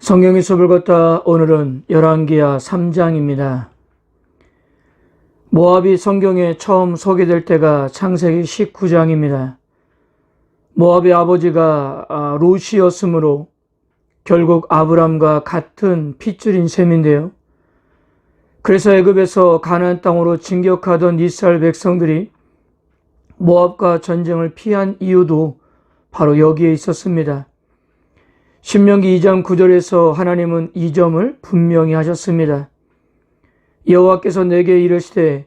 성경의 숲을 걷다 오늘은 열왕기하 3장입니다. 모압이 성경에 처음 소개될 때가 창세기 19장입니다. 모압의 아버지가 롯이었으므로 결국 아브람과 같은 핏줄인 셈인데요. 그래서 애굽에서 가나안 땅으로 진격하던 이스라엘 백성들이 모압과 전쟁을 피한 이유도 바로 여기에 있었습니다. 신명기 2장 9절에서 하나님은 이 점을 분명히 하셨습니다. 여호와께서 내게 이르시되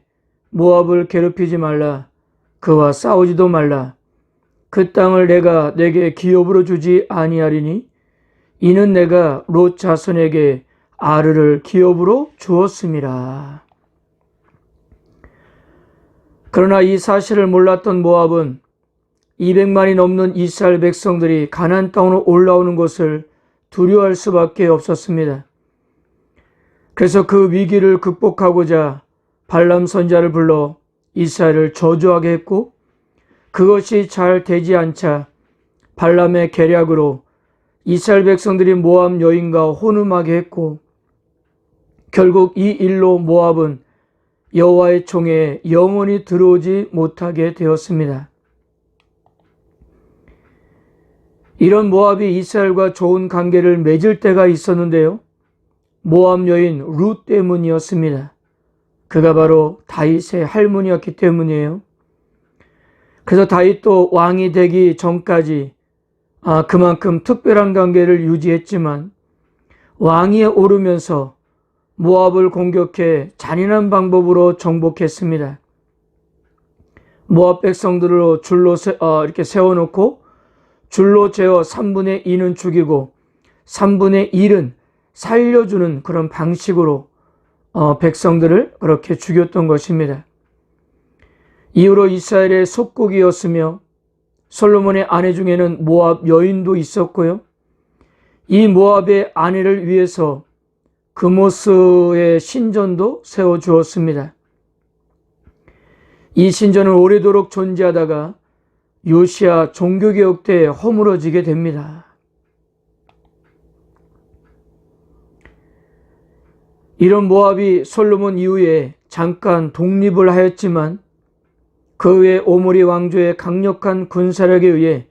모압을 괴롭히지 말라. 그와 싸우지도 말라. 그 땅을 내가 내게 기업으로 주지 아니하리니 이는 내가 롯 자손에게 아르를 기업으로 주었음이라. 그러나 이 사실을 몰랐던 모압은 200만이 넘는 이스라엘 백성들이 가나안 땅으로 올라오는 것을 두려워할 수밖에 없었습니다. 그래서 그 위기를 극복하고자 발람 선지자를 불러 이스라엘을 저주하게 했고, 그것이 잘 되지 않자 발람의 계략으로 이스라엘 백성들이 모압 여인과 혼음하게 했고, 결국 이 일로 모압은 여호와의 총에 영원히 들어오지 못하게 되었습니다. 이런 모압이 이스라엘과 좋은 관계를 맺을 때가 있었는데요. 모압 여인 룻 때문이었습니다. 그가 바로 다윗의 할머니였기 때문이에요. 그래서 다윗도 왕이 되기 전까지 그만큼 특별한 관계를 유지했지만 왕위에 오르면서 모압을 공격해 잔인한 방법으로 정복했습니다. 모압 백성들을 줄로 이렇게 세워놓고 줄로 재어 3분의 2는 죽이고 3분의 1은 살려주는 그런 방식으로 백성들을 그렇게 죽였던 것입니다. 이후로 이스라엘의 속국이었으며 솔로몬의 아내 중에는 모압 여인도 있었고요. 이 모압의 아내를 위해서 그모스의 신전도 세워주었습니다. 이 신전은 오래도록 존재하다가 요시야 종교개혁 때 허물어지게 됩니다. 이런 모압이 솔로몬 이후에 잠깐 독립을 하였지만 그 후에 오므리 왕조의 강력한 군사력에 의해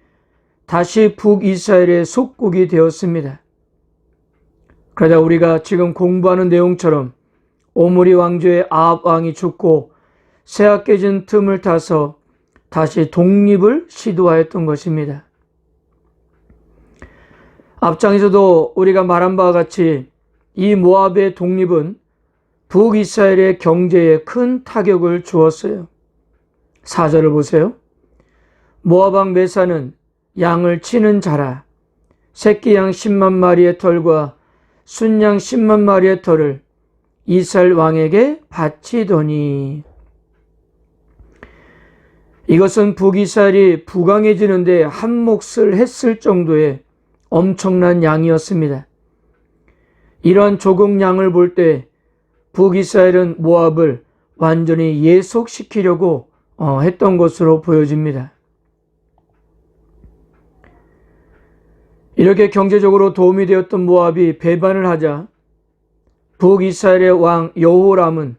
다시 북이스라엘의 속국이 되었습니다. 그러다 우리가 지금 공부하는 내용처럼 오므리 왕조의 아합 왕이 죽고 새하 깨진 틈을 타서 다시 독립을 시도하였던 것입니다. 앞장에서도 우리가 말한 바와 같이 이 모압의 독립은 북이스라엘의 경제에 큰 타격을 주었어요. 4절을 보세요. 모압 왕 메사는 양을 치는 자라 새끼 양 10만 마리의 털과 순양 10만 마리의 털을 이스라엘 왕에게 바치더니, 이것은 북이스라엘이 부강해지는데 한 몫을 했을 정도의 엄청난 양이었습니다. 이러한 조국 양을 볼 때 북이스라엘은 모압을 완전히 예속시키려고 했던 것으로 보여집니다. 이렇게 경제적으로 도움이 되었던 모압이 배반을 하자 북이스라엘의 왕 여호람은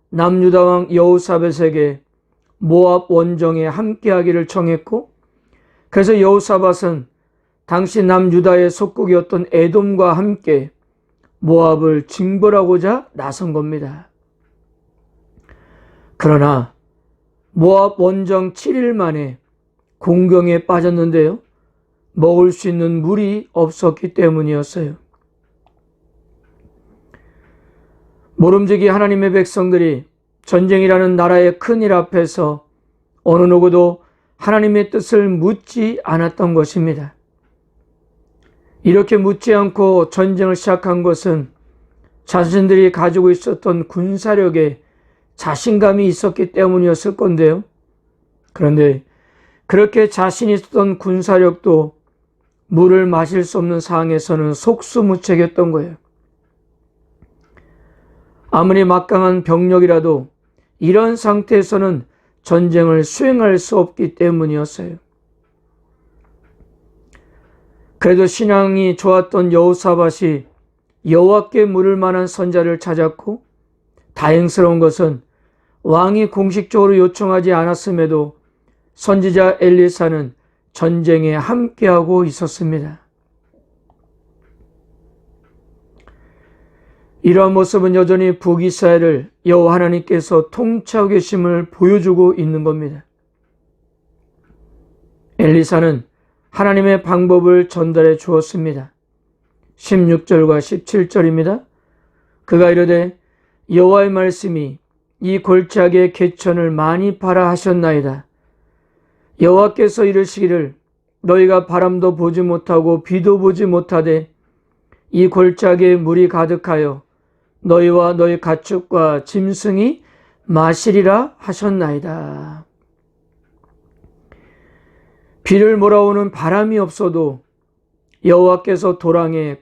남유다 왕 여호사밧에게 모압 원정에 함께하기를 청했고, 그래서 여호사밧은 당시 남유다의 속국이었던 에돔과 함께 모압을 징벌하고자 나선 겁니다. 그러나 모압 원정 7일 만에 공경에 빠졌는데요. 먹을 수 있는 물이 없었기 때문이었어요. 모름지기 하나님의 백성들이 전쟁이라는 나라의 큰일 앞에서 어느 누구도 하나님의 뜻을 묻지 않았던 것입니다. 이렇게 묻지 않고 전쟁을 시작한 것은 자신들이 가지고 있었던 군사력에 자신감이 있었기 때문이었을 건데요. 그런데 그렇게 자신이 있었던 군사력도 물을 마실 수 없는 상황에서는 속수무책이었던 거예요. 아무리 막강한 병력이라도 이런 상태에서는 전쟁을 수행할 수 없기 때문이었어요. 그래도 신앙이 좋았던 여호사밧이 여호와께 물을 만한 선자를 찾았고, 다행스러운 것은 왕이 공식적으로 요청하지 않았음에도 선지자 엘리사는 전쟁에 함께하고 있었습니다. 이러한 모습은 여전히 북이스라엘을 여호와 하나님께서 통치하고 계심을 보여주고 있는 겁니다. 엘리사는 하나님의 방법을 전달해 주었습니다. 16절과 17절입니다. 그가 이르되 여호와의 말씀이 이 골짜기의 개천을 많이 파라 하셨나이다. 여호와께서 이르시기를 너희가 바람도 보지 못하고 비도 보지 못하되 이 골짜기에 물이 가득하여 너희와 너희 가축과 짐승이 마시리라 하셨나이다. 비를 몰아오는 바람이 없어도 여호와께서 도랑에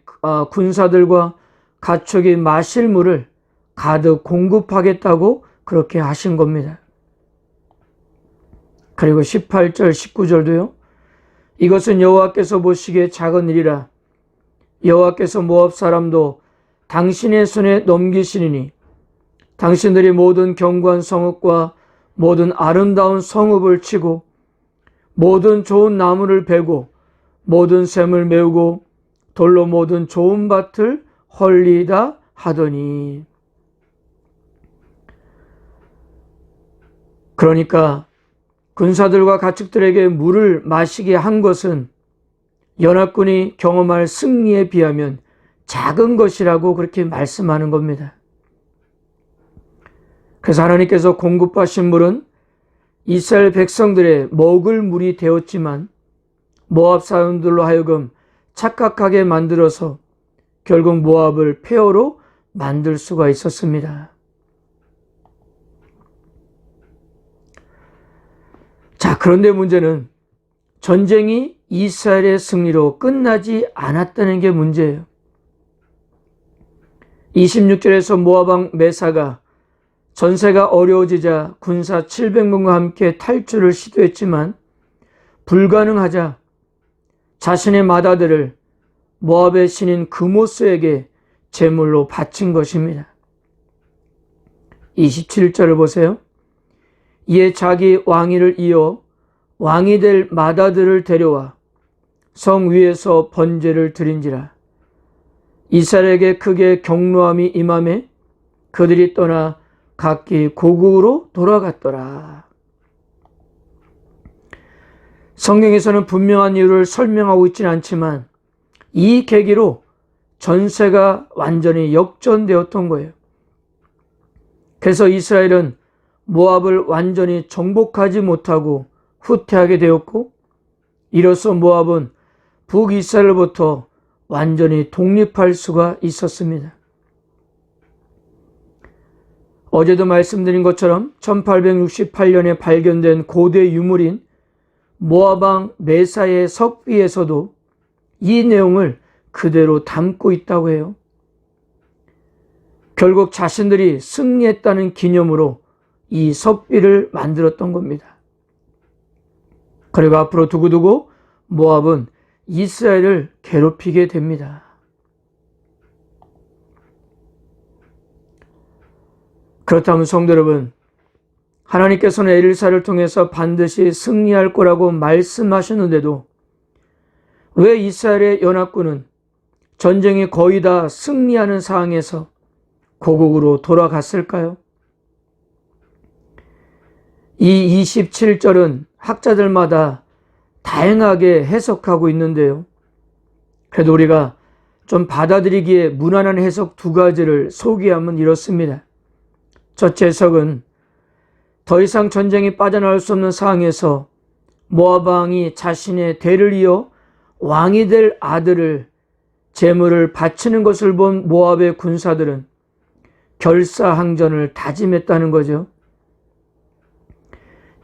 군사들과 가축이 마실 물을 가득 공급하겠다고 그렇게 하신 겁니다. 그리고 18절 19절도요. 이것은 여호와께서 보시기에 작은 일이라. 여호와께서 모압 사람도 당신의 손에 넘기시리니 당신들이 모든 견고한 성읍과 모든 아름다운 성읍을 치고 모든 좋은 나무를 베고 모든 샘을 메우고 돌로 모든 좋은 밭을 헐리다 하더니. 그러니까 군사들과 가축들에게 물을 마시게 한 것은 연합군이 경험할 승리에 비하면 작은 것이라고 그렇게 말씀하는 겁니다. 그래서 하나님께서 공급하신 물은 이스라엘 백성들의 먹을 물이 되었지만 모압 사람들로 하여금 착각하게 만들어서 결국 모압을 폐허로 만들 수가 있었습니다. 자, 그런데 문제는 전쟁이 이스라엘의 승리로 끝나지 않았다는 게 문제예요. 26절에서 모압 왕 메사가 전세가 어려워지자 군사 700명과 함께 탈출을 시도했지만 불가능하자 자신의 맏아들을 모압의 신인 그모스에게 제물로 바친 것입니다. 27절을 보세요. 이에 자기 왕위를 이어 왕이 될 맏아들을 데려와 성 위에서 번제를 드린지라. 이스라엘에게 크게 경노함이 임하매 그들이 떠나 각기 고국으로 돌아갔더라. 성경에서는 분명한 이유를 설명하고 있지는 않지만 이 계기로 전세가 완전히 역전되었던 거예요. 그래서 이스라엘은 모압을 완전히 정복하지 못하고 후퇴하게 되었고, 이로써 모압은 북이스라엘로부터 완전히 독립할 수가 있었습니다. 어제도 말씀드린 것처럼 1868년에 발견된 고대 유물인 모압 왕 메사의 석비에서도 이 내용을 그대로 담고 있다고 해요. 결국 자신들이 승리했다는 기념으로 이 석비를 만들었던 겁니다. 그리고 앞으로 두고두고 모압은 이스라엘을 괴롭히게 됩니다. 그렇다면 성도 여러분, 하나님께서는 엘리사를 통해서 반드시 승리할 거라고 말씀하셨는데도 왜 이스라엘의 연합군은 전쟁이 거의 다 승리하는 상황에서 고국으로 돌아갔을까요? 이 27절은 학자들마다 다양하게 해석하고 있는데요. 그래도 우리가 좀 받아들이기에 무난한 해석 두 가지를 소개하면 이렇습니다. 첫째 해석은 더 이상 전쟁이 빠져나올 수 없는 상황에서 모압 왕이 자신의 대를 이어 왕이 될 아들을 제물을 바치는 것을 본 모압의 군사들은 결사항전을 다짐했다는 거죠.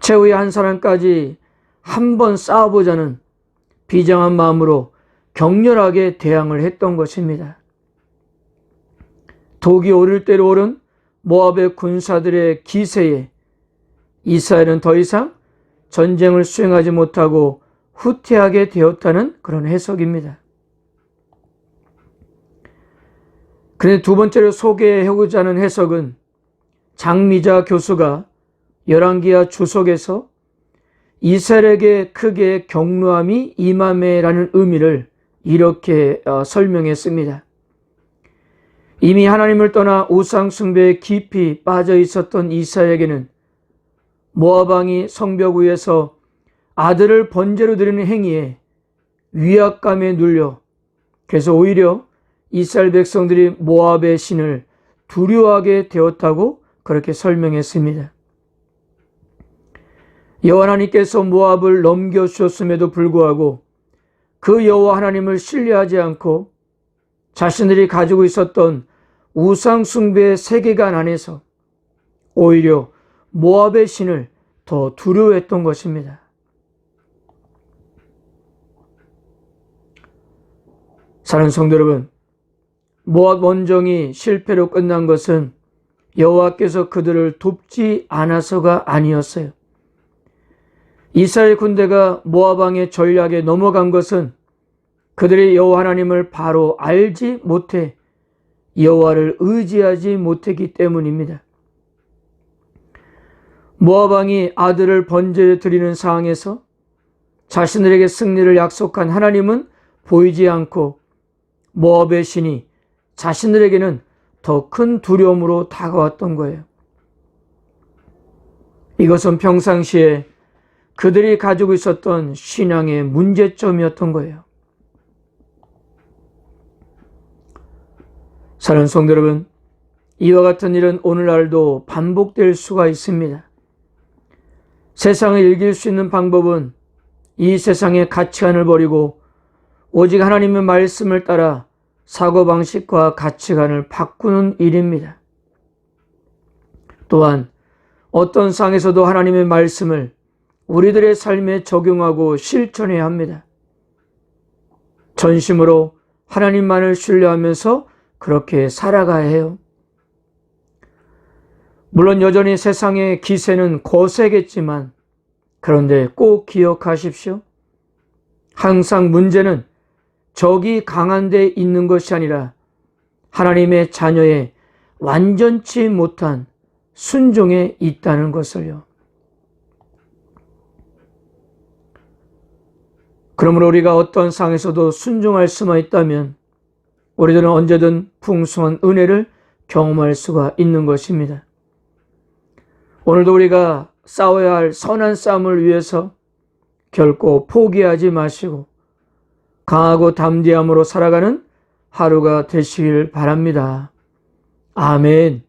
최후의 한 사람까지 한번 싸워보자는 비장한 마음으로 격렬하게 대항을 했던 것입니다. 독이 오를 대로 오른 모압의 군사들의 기세에 이스라엘은 더 이상 전쟁을 수행하지 못하고 후퇴하게 되었다는 그런 해석입니다. 그런데 두 번째로 소개하고자 하는 해석은 장미자 교수가 열왕기하 주석에서 이스라엘에게 크게 격노함이 임하매라는 의미를 이렇게 설명했습니다. 이미 하나님을 떠나 우상 숭배에 깊이 빠져 있었던 이스라엘에게는 모압 왕이 성벽 위에서 아들을 번제로 드리는 행위에 위압감에 눌려 그래서 오히려 이스라엘 백성들이 모압의 신을 두려워하게 되었다고 그렇게 설명했습니다. 여호와 하나님께서 모압을 넘겨주셨음에도 불구하고 그 여호와 하나님을 신뢰하지 않고 자신들이 가지고 있었던 우상 숭배의 세계관 안에서 오히려 모압의 신을 더 두려워했던 것입니다. 사랑하는 성도 여러분, 모압 원정이 실패로 끝난 것은 여호와께서 그들을 돕지 않아서가 아니었어요. 이스라엘 군대가 모압 왕의 전략에 넘어간 것은 그들이 여호와 하나님을 바로 알지 못해 여호와를 의지하지 못했기 때문입니다. 모압 왕이 아들을 번제로 드리는 상황에서 자신들에게 승리를 약속한 하나님은 보이지 않고 모압의 신이 자신들에게는 더 큰 두려움으로 다가왔던 거예요. 이것은 평상시에 그들이 가지고 있었던 신앙의 문제점이었던 거예요. 사랑하는 성도 여러분, 이와 같은 일은 오늘날도 반복될 수가 있습니다. 세상을 이길 수 있는 방법은 이 세상의 가치관을 버리고 오직 하나님의 말씀을 따라 사고방식과 가치관을 바꾸는 일입니다. 또한 어떤 상황에서도 하나님의 말씀을 우리들의 삶에 적용하고 실천해야 합니다. 전심으로 하나님만을 신뢰하면서 그렇게 살아가야 해요. 물론 여전히 세상의 기세는 거세겠지만 그런데 꼭 기억하십시오. 항상 문제는 적이 강한 데 있는 것이 아니라 하나님의 자녀의 완전치 못한 순종에 있다는 것을요. 그러므로 우리가 어떤 상황에서도 순종할 수만 있다면 우리들은 언제든 풍성한 은혜를 경험할 수가 있는 것입니다. 오늘도 우리가 싸워야 할 선한 싸움을 위해서 결코 포기하지 마시고 강하고 담대함으로 살아가는 하루가 되시길 바랍니다. 아멘.